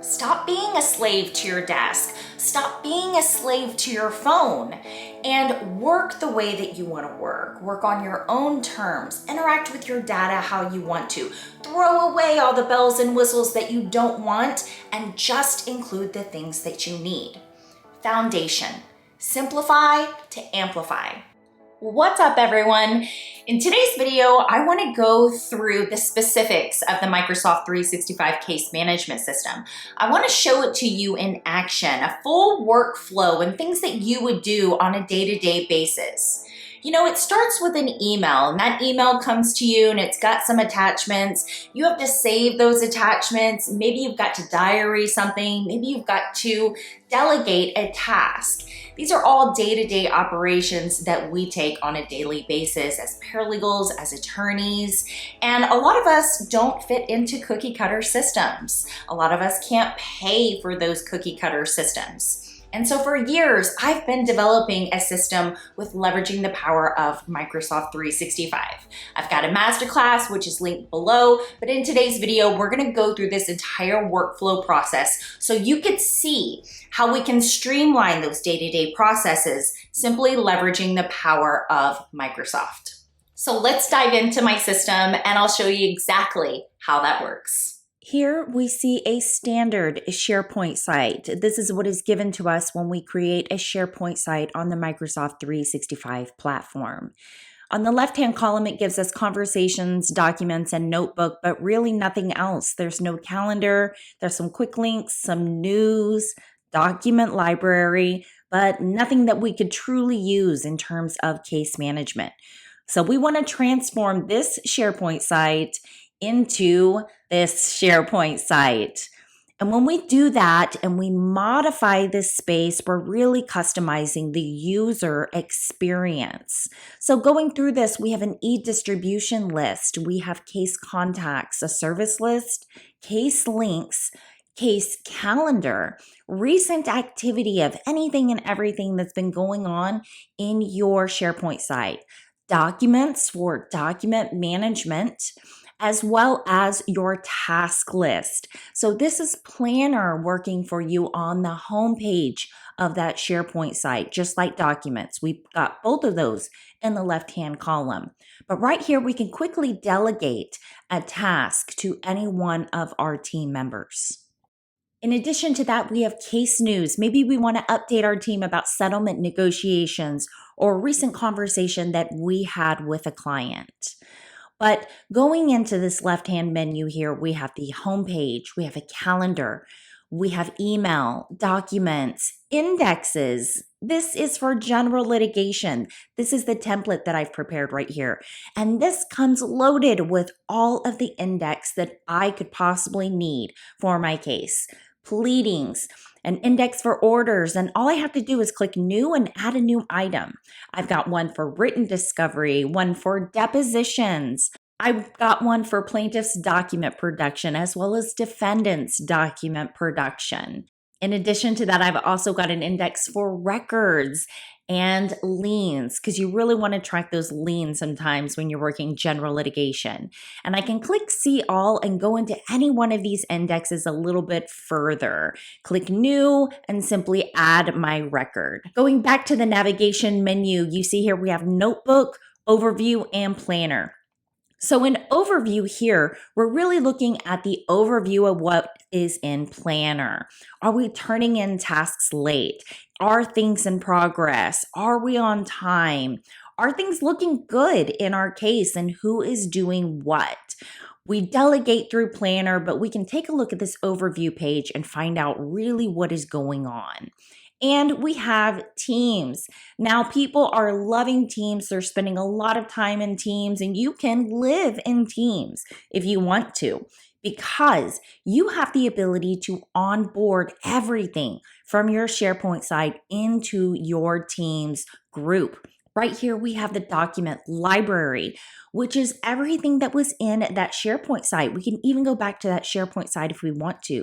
Stop being a slave to your desk. Stop being a slave to your phone and work the way that you want to work. Work on your own terms. Interact with your data how you want to. Throw away all the bells and whistles that you don't want and just include the things that you need. Foundation. Simplify to amplify. What's up, everyone? In today's video, I want to go through the specifics of the Microsoft 365 case management system. I want to show it to you in action, a full workflow and things that you would do on a day-to-day basis. You know, it starts with an email, and that email comes to you and it's got some attachments. You have to save those attachments. Maybe you've got to diary something. Maybe you've got to delegate a task. These are all day-to-day operations that we take on a daily basis as paralegals, as attorneys, and a lot of us don't fit into cookie cutter systems. A lot of us can't pay for those cookie cutter systems. And so for years, I've been developing a system with leveraging the power of Microsoft 365. I've got a masterclass, which is linked below, but in today's video, we're gonna go through this entire workflow process so you could see how we can streamline those day-to-day processes, simply leveraging the power of Microsoft. So let's dive into my system and I'll show you exactly how that works. Here we see a standard SharePoint site. This is what is given to us when we create a SharePoint site on the Microsoft 365 platform. On the left-hand column, it gives us conversations, documents, and notebook, but really nothing else. There's no calendar, there's some quick links, some news, document library, but nothing that we could truly use in terms of case management. So we want to transform this SharePoint site into this SharePoint site. And when we do that and we modify this space, we're really customizing the user experience. So going through this, we have an e-distribution list, we have case contacts, a service list, case links, case calendar, recent activity of anything and everything that's been going on in your SharePoint site, documents for document management, as well as your task list. So this is Planner working for you on the home page of that SharePoint site, just like documents. We've got both of those in the left-hand column. But right here, we can quickly delegate a task to any one of our team members. In addition to that, we have case news. Maybe we want to update our team about settlement negotiations or a recent conversation that we had with a client. But going into this left-hand menu here, we have the home page, we have a calendar, we have email, documents, indexes. This is for general litigation. This is the template that I've prepared right here. And this comes loaded with all of the index that I could possibly need for my case. Pleadings, an index for orders, and all I have to do is click new and add a new item. I've got one for written discovery, one for depositions. I've got one for plaintiff's document production as well as defendant's document production. In addition to that, I've also got an index for records and liens, because you really want to track those liens sometimes when you're working general litigation. And I can click see all and go into any one of these indexes a little bit further. Click new and simply add my record. Going back to the navigation menu, you see here we have notebook, overview, and planner. So in overview here, we're really looking at the overview of what is in Planner. Are we turning in tasks late? Are things in progress? Are we on time? Are things looking good in our case, and who is doing what? We delegate through Planner, but we can take a look at this overview page and find out really what is going on. And we have teams. Now, people are loving teams. They're spending a lot of time in teams, and you can live in teams if you want to, because you have the ability to onboard everything from your SharePoint site into your team's group. Right here, we have the document library, which is everything that was in that SharePoint site. We can even go back to that SharePoint site if we want to.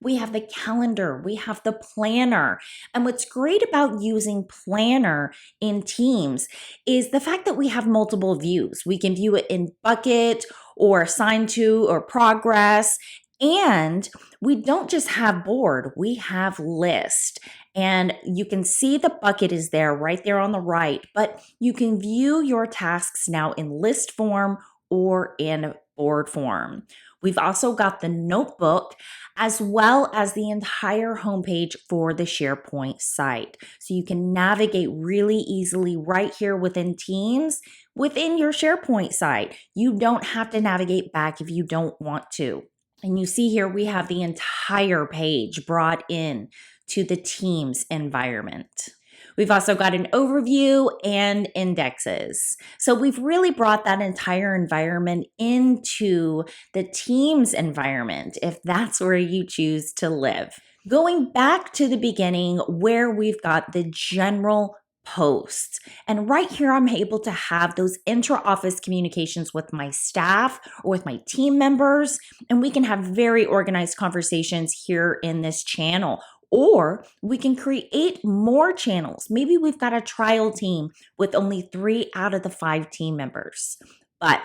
We have the calendar, we have the planner. And what's great about using Planner in Teams is the fact that we have multiple views. We can view it in bucket or assigned to or progress. And we don't just have board, we have list. And you can see the bucket is there right there on the right, but you can view your tasks now in list form or in board form. We've also got the notebook as well as the entire homepage for the SharePoint site. So you can navigate really easily right here within Teams within your SharePoint site. You don't have to navigate back if you don't want to. And you see here, we have the entire page brought in to the Teams environment. We've also got an overview and indexes. So we've really brought that entire environment into the Teams environment, if that's where you choose to live. Going back to the beginning where we've got the general posts. And right here, I'm able to have those intra-office communications with my staff or with my team members, and we can have very organized conversations here in this channel. Or we can create more channels. Maybe we've got a trial team with only 3 out of the 5 team members. But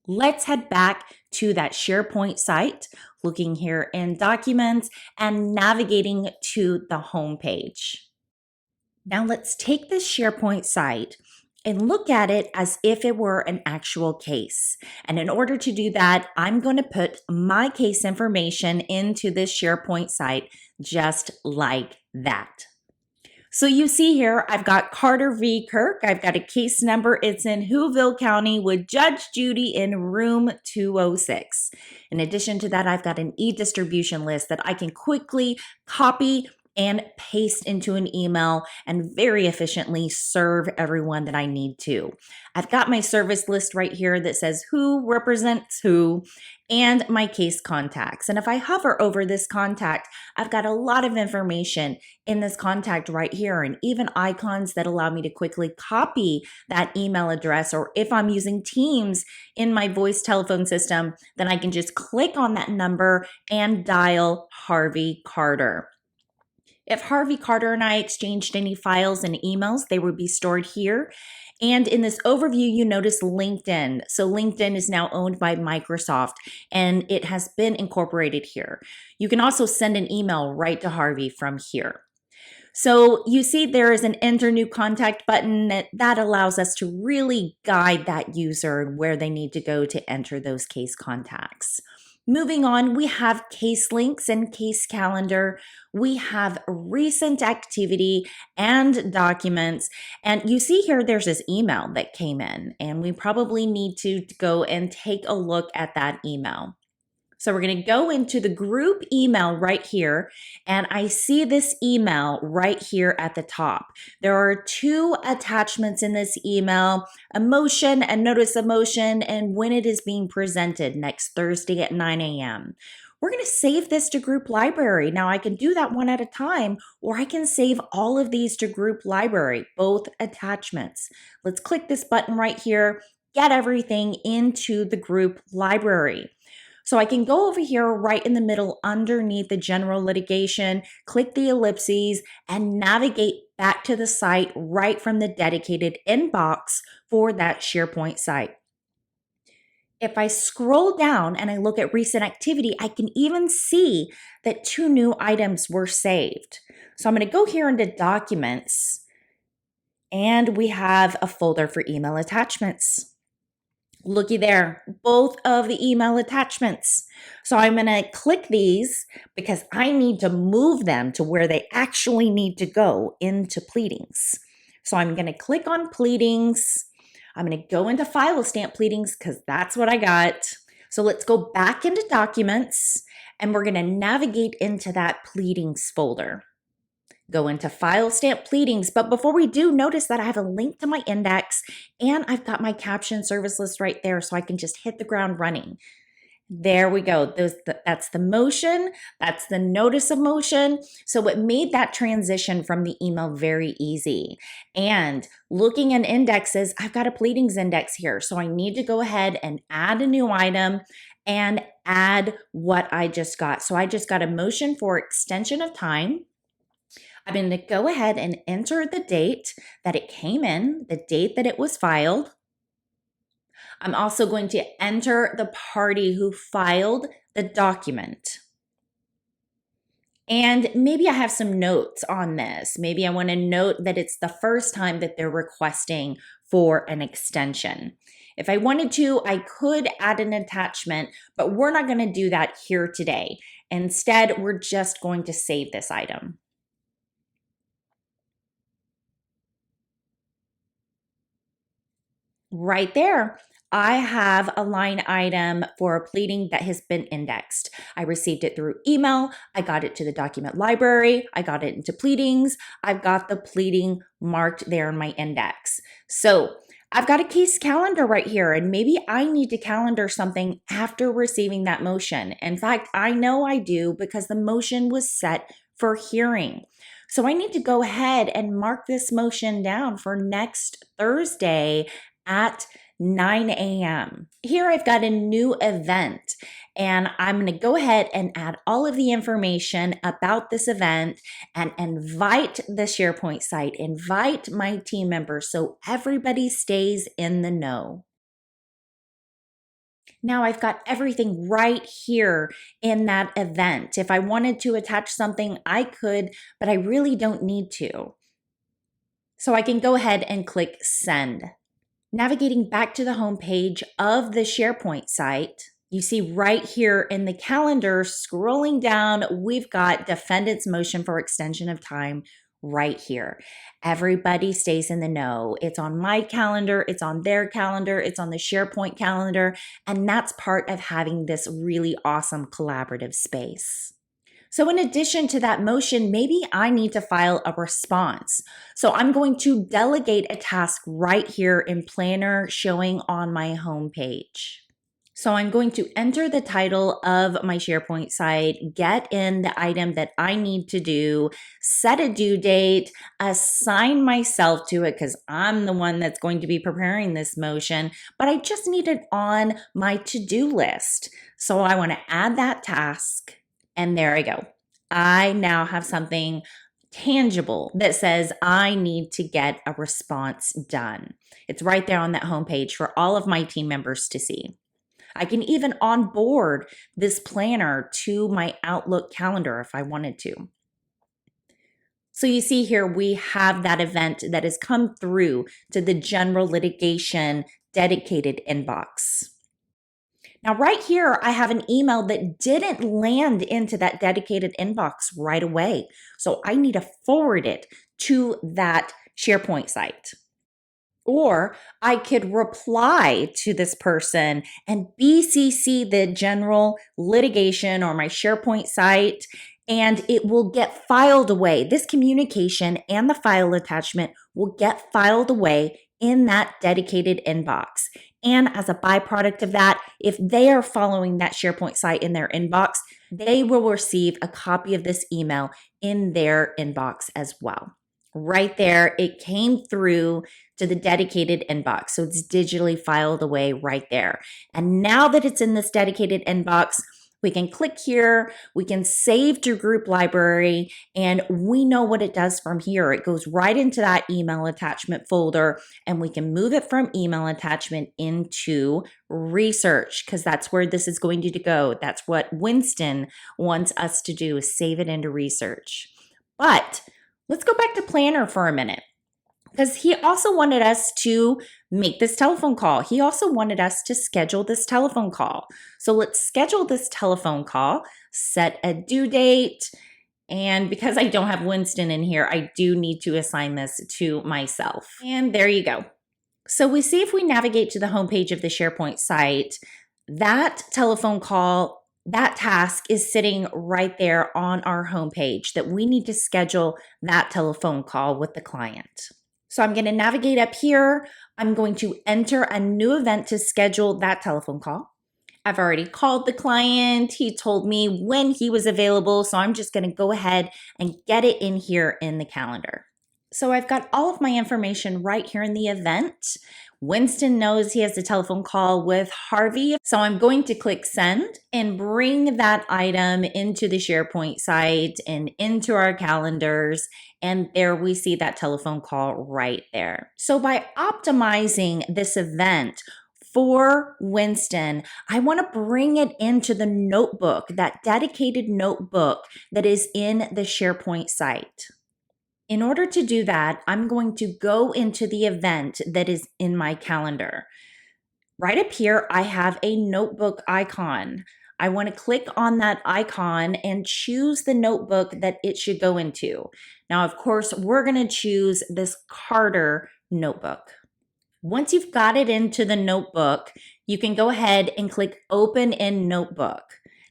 let's head back to that SharePoint site, looking here in Documents and navigating to the home page. Now let's take this SharePoint site and look at it as if it were an actual case. And in order to do that, I'm going to put my case information into this SharePoint site just like that. So you see here, I've got Carter v. Kirk. I've got a case number. It's in Whoville County with Judge Judy in room 206. In addition to that, I've got an e-distribution list that I can quickly copy and paste into an email and very efficiently serve everyone that I need to. I've got my service list right here that says who represents who and my case contacts. And if I hover over this contact, I've got a lot of information in this contact right here and even icons that allow me to quickly copy that email address. Or if I'm using Teams in my voice telephone system, then I can just click on that number and dial Harvey Carter. If Harvey Carter and I exchanged any files and emails, they would be stored here. And in this overview, you notice LinkedIn. So LinkedIn is now owned by Microsoft and it has been incorporated here. You can also send an email right to Harvey from here. So you see there is an enter new contact button that allows us to really guide that user and where they need to go to enter those case contacts. Moving on, we have case links and case calendar. We have recent activity and documents. And you see here, there's this email that came in, and we probably need to go and take a look at that email. So we're going to go into the group email right here, and I see this email right here at the top. There are 2 attachments in this email, a motion and notice of motion, and when it is being presented next Thursday at 9 a.m. We're going to save this to group library. Now I can do that one at a time, or I can save all of these to group library, both attachments. Let's click this button right here, get everything into the group library. So I can go over here right in the middle underneath the general litigation, click the ellipses, and navigate back to the site right from the dedicated inbox for that SharePoint site. If I scroll down and I look at recent activity, I can even see that 2 new items were saved. So I'm going to go here into Documents, and we have a folder for email attachments. Looky there, both of the email attachments. So I'm going to click these because I need to move them to where they actually need to go into pleadings. So I'm going to click on pleadings. I'm going to go into file stamp pleadings because that's what I got. So let's go back into documents and we're going to navigate into that pleadings folder. Go into file stamp pleadings. But before we do, notice that I have a link to my index and I've got my caption service list right there so I can just hit the ground running. There we go. That's the motion. That's the notice of motion. So it made that transition from the email very easy. And looking at indexes, I've got a pleadings index here. So I need to go ahead and add a new item and add what I just got. So I just got a motion for extension of time. I'm going to go ahead and enter the date that it came in, the date that it was filed. I'm also going to enter the party who filed the document. And maybe I have some notes on this. Maybe I want to note that it's the first time that they're requesting for an extension. If I wanted to, I could add an attachment, but we're not going to do that here today. Instead, we're just going to save this item. Right there, I have a line item for a pleading that has been indexed. I received it through email. I got it to the document library. I got it into pleadings. I've got the pleading marked there in my index. So I've got a case calendar right here, and maybe I need to calendar something after receiving that motion. In fact, I know I do because the motion was set for hearing. So I need to go ahead and mark this motion down for next Thursday at 9 a.m. Here I've got a new event, and I'm going to go ahead and add all of the information about this event and invite the SharePoint site, invite my team members so everybody stays in the know. Now I've got everything right here in that event. If I wanted to attach something, I could, but I really don't need to. So I can go ahead and click send. Navigating back to the home page of the SharePoint site, you see right here in the calendar, scrolling down, we've got defendant's motion for extension of time right here. Everybody stays in the know. It's on my calendar, it's on their calendar, it's on the SharePoint calendar, and that's part of having this really awesome collaborative space. So in addition to that motion, maybe I need to file a response. So I'm going to delegate a task right here in Planner showing on my home page. So I'm going to enter the title of my SharePoint site, get in the item that I need to do, set a due date, assign myself to it because I'm the one that's going to be preparing this motion, but I just need it on my to-do list. So I want to add that task. And there I go. I now have something tangible that says I need to get a response done. It's right there on that homepage for all of my team members to see. I can even onboard this planner to my Outlook calendar if I wanted to. So you see here, we have that event that has come through to the general litigation dedicated inbox. Now, right here, I have an email that didn't land into that dedicated inbox right away. So I need to forward it to that SharePoint site. Or I could reply to this person and BCC the general litigation or my SharePoint site, and it will get filed away. This communication and the file attachment will get filed away in that dedicated inbox. And as a byproduct of that, if they are following that SharePoint site in their inbox, they will receive a copy of this email in their inbox as well. Right there, it came through to the dedicated inbox. So it's digitally filed away right there. And now that it's in this dedicated inbox, we can click here, we can save to group library, and we know what it does from here. It goes right into that email attachment folder, and we can move it from email attachment into research, because that's where this is going to go. That's what Winston wants us to do, is save it into research. But let's go back to Planner for a minute, because he also wanted us to make this telephone call. He also wanted us to schedule this telephone call. So let's schedule this telephone call, set a due date, and because I don't have Winston in here, I do need to assign this to myself. And there you go. So we see if we navigate to the homepage of the SharePoint site, that telephone call, that task is sitting right there on our homepage that we need to schedule that telephone call with the client. So I'm going to navigate up here. I'm going to enter a new event to schedule that telephone call. I've already called the client. He told me when he was available. So I'm just going to go ahead and get it in here in the calendar. So I've got all of my information right here in the event. Winston knows he has a telephone call with Harvey. So I'm going to click send and bring that item into the SharePoint site and into our calendars. And there we see that telephone call right there. So by optimizing this event for Winston, I want to bring it into the notebook, that dedicated notebook that is in the SharePoint site. In order to do that, I'm going to go into the event that is in my calendar. Right up here, I have a notebook icon. I want to click on that icon and choose the notebook that it should go into. Now, of course, we're going to choose this Carter notebook. Once you've got it into the notebook, you can go ahead and click Open in Notebook.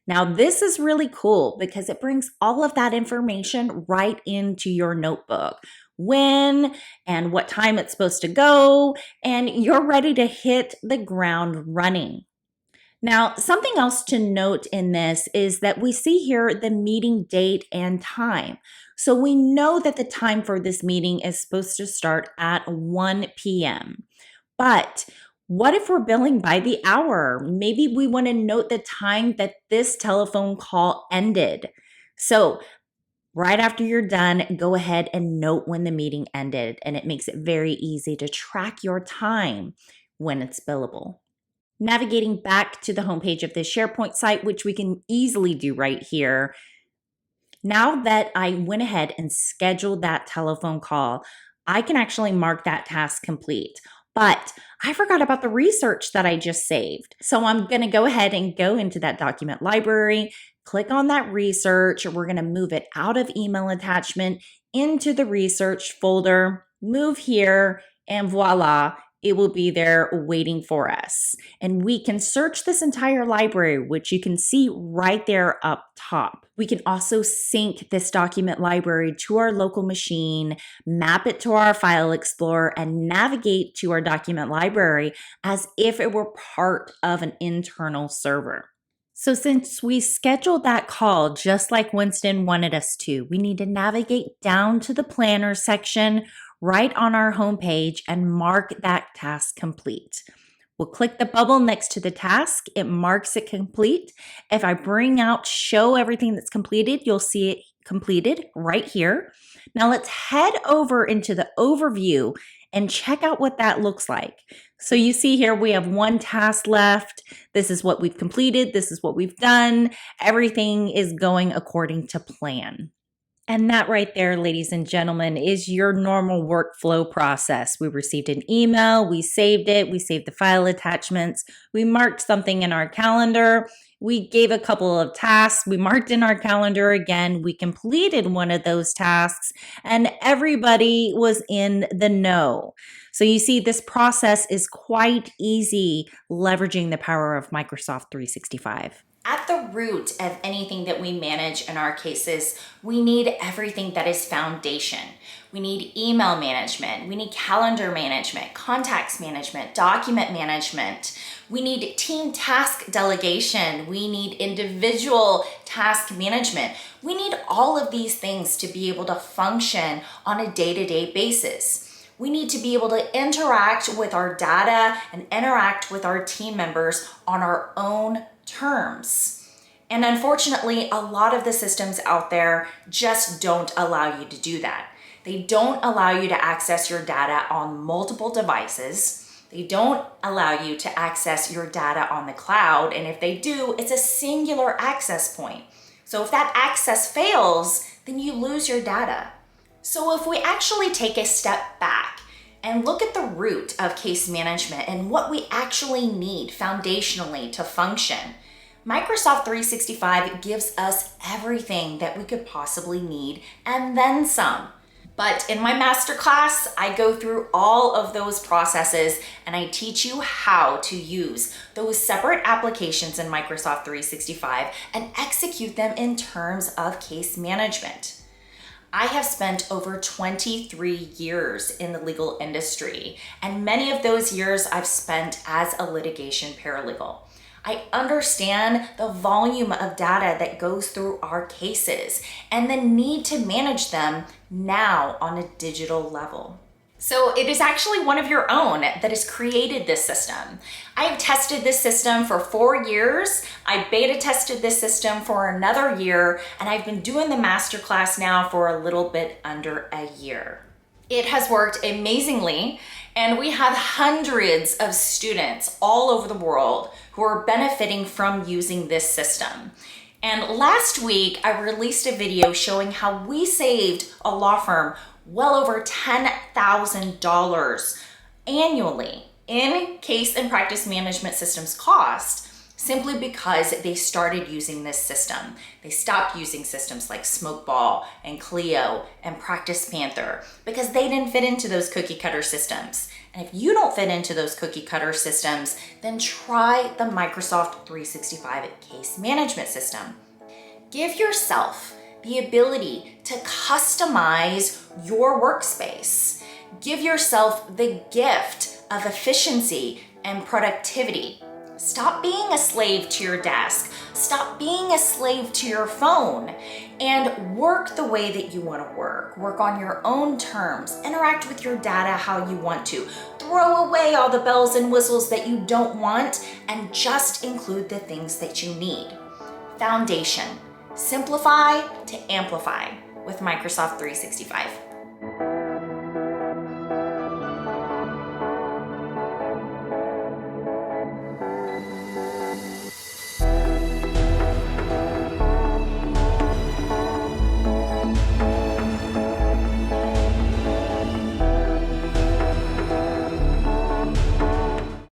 Now, this is really cool because it brings all of that information right into your notebook. When and what time it's supposed to go, and you're ready to hit the ground running. Now, something else to note in this is that we see here the meeting date and time. So we know that the time for this meeting is supposed to start at 1 p.m. But what if we're billing by the hour? Maybe we want to note the time that this telephone call ended. So right after you're done, go ahead and note when the meeting ended, and it makes it very easy to track your time when it's billable. Navigating back to the homepage of the SharePoint site, which we can easily do right here. Now that I went ahead and scheduled that telephone call, I can actually mark that task complete. But I forgot about the research that I just saved. So I'm going to go ahead and go into that document library, click on that research. We're going to move it out of email attachment into the research folder, move here, and voila, it will be there waiting for us. And we can search this entire library, which you can see right there up top. We can also sync this document library to our local machine, map it to our file explorer, and navigate to our document library as if it were part of an internal server. So since we scheduled that call just like Winston wanted us to, we need to navigate down to the planner section right on our homepage and mark that task complete. We'll click the bubble next to the task. It marks it complete. If I bring out show everything that's completed, you'll see it completed right here. Now let's head over into the overview and check out what that looks like. So you see here we have one task left. This is what we've completed. This is what we've done. Everything is going according to plan. And that right there, ladies and gentlemen, is your normal workflow process. We received an email, we saved it, we saved the file attachments, we marked something in our calendar, we gave a couple of tasks, we marked in our calendar again, we completed one of those tasks, and everybody was in the know. So you see, this process is quite easy leveraging the power of Microsoft 365. At the root of anything that we manage in our cases, we need everything that is foundation. We need email management, we need calendar management, contacts management, document management. We need team task delegation. We need individual task management. We need all of these things to be able to function on a day-to-day basis. We need to be able to interact with our data and interact with our team members on our own terms. And unfortunately, a lot of the systems out there just don't allow you to do that. They don't allow you to access your data on multiple devices. They don't allow you to access your data on the cloud. And if they do, it's a singular access point. So if that access fails, then you lose your data. So if we actually take a step back and look at the root of case management and what we actually need foundationally to function, Microsoft 365 gives us everything that we could possibly need and then some. But in my masterclass, I go through all of those processes and I teach you how to use those separate applications in Microsoft 365 and execute them in terms of case management. I have spent over 23 years in the legal industry, and many of those years I've spent as a litigation paralegal. I understand the volume of data that goes through our cases and the need to manage them now on a digital level. So it is actually one of your own that has created this system. I have tested this system for 4 years. I beta tested this system for another year, and I've been doing the masterclass now for a little bit under a year. It has worked amazingly, and we have hundreds of students all over the world who are benefiting from using this system. And last week, I released a video showing how we saved a law firm well over $10,000 annually in case and practice management systems cost, simply because they started using this system. They stopped using systems like Smokeball and Clio and Practice Panther because they didn't fit into those cookie cutter systems. And if you don't fit into those cookie cutter systems, then try the Microsoft 365 case management system. Give yourself the ability to customize your workspace. Give yourself the gift of efficiency and productivity. Stop being a slave to your desk. Stop being a slave to your phone and work the way that you want to work. Work on your own terms. Interact with your data how you want to. Throw away all the bells and whistles that you don't want and just include the things that you need. Foundation. Simplify to amplify with Microsoft 365.